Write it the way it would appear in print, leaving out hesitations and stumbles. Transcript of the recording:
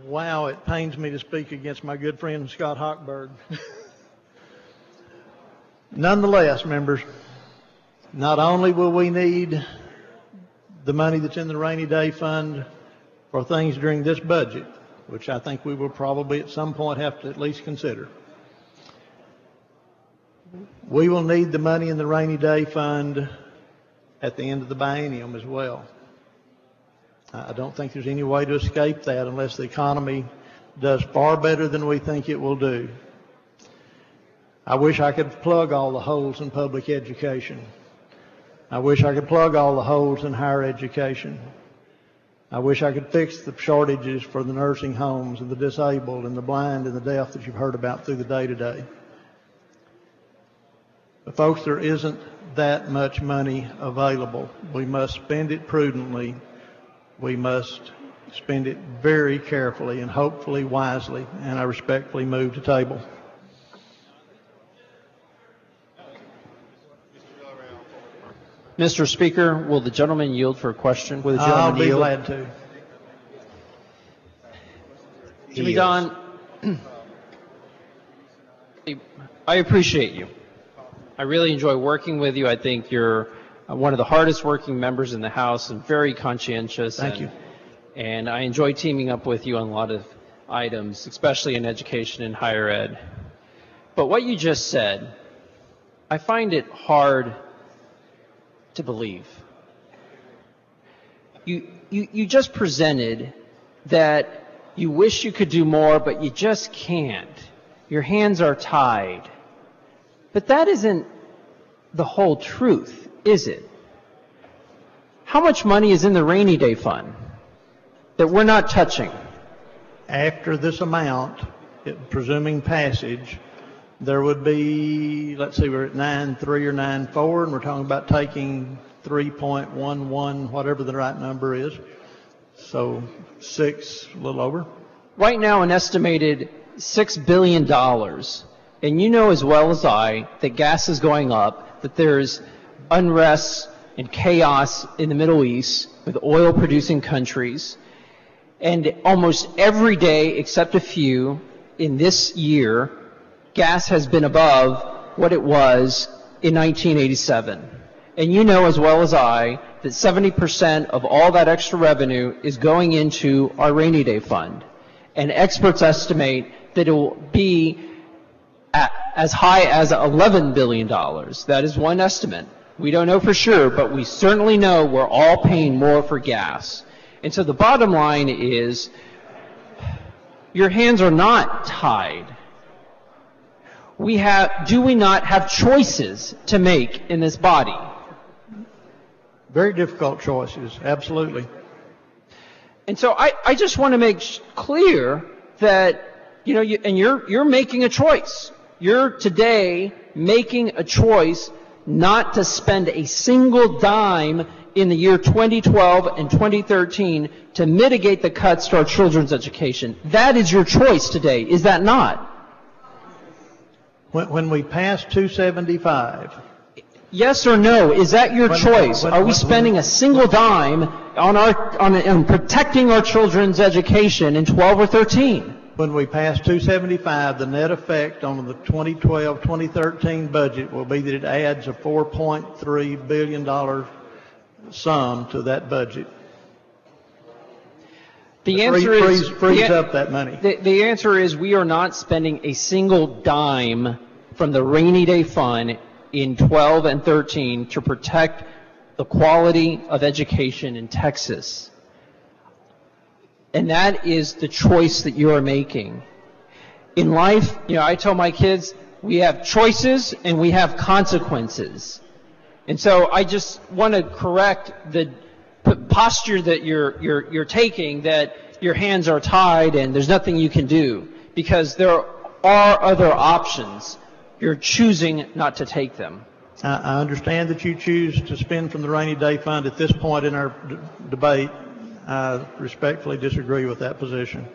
Wow, it pains me to speak against my good friend Scott Hochberg. Nonetheless, members, not only will we need the money that's in the rainy day fund for things during this budget, which I think we will probably at some point have to at least consider, we will need the money in the rainy day fund at the end of the biennium as well. I don't think there's any way to escape that unless the economy does far better than we think it will do. I wish I could plug all the holes in public education. I wish I could plug all the holes in higher education. I wish I could fix the shortages for the nursing homes and the disabled and the blind and the deaf that you've heard about through the day today. But folks, there isn't that much money available. We must spend it prudently. We must spend it very carefully and hopefully wisely, and I respectfully move to table. Mr. Speaker, will the gentleman yield for a question? Will the gentleman I'll be yield? glad to. Jimmie Don, I appreciate you. I really enjoy working with you. I think you're one of the hardest working members in the House and very conscientious. Thank you. And I enjoy teaming up with you on a lot of items, especially in education and higher ed. But what you just said, I find it hard to believe. You just presented that you wish you could do more, but you just can't. Your hands are tied. But that isn't the whole truth, is it? How much money is in the rainy day fund that we're not touching? After this amount, presuming passage, there would be, let's see, we're at 9.3 or 9.4, and we're talking about taking 3.11, whatever the right number is. So 6, a little over. Right now, an estimated $6 billion. And you know as well as I that gas is going up, that there's unrest and chaos in the Middle East with oil-producing countries. And almost every day, except a few, in this year, gas has been above what it was in 1987. And you know as well as I that 70% of all that extra revenue is going into our rainy day fund. And experts estimate that it will be as high as $11 billion. That is one estimate. We don't know for sure, but we certainly know we're all paying more for gas. And so the bottom line is, your hands are not tied. Do we not have choices to make in this body? Very difficult choices, absolutely. And so I just want to make clear that, you're making a choice. You're today making a choice not to spend a single dime in the year 2012 and 2013 to mitigate the cuts to our children's education. That is your choice today, is that not? When we pass 275. Yes or no? Is that your choice? Are we spending a single dime on protecting our children's education in 12 or 13? When we pass 275, the net effect on the 2012-2013 budget will be that it adds a $4.3 billion sum to that budget. The answer is frees up that money. The answer is we are not spending a single dime from the rainy day fund in 12 and 13 to protect the quality of education in Texas. And that is the choice that you are making. In life, I tell my kids, we have choices and we have consequences. And so I just want to correct the posture that you're taking, that your hands are tied and there's nothing you can do, because there are other options. You're choosing not to take them. I understand that you choose to spend from the rainy day fund at this point in our debate. I respectfully disagree with that position.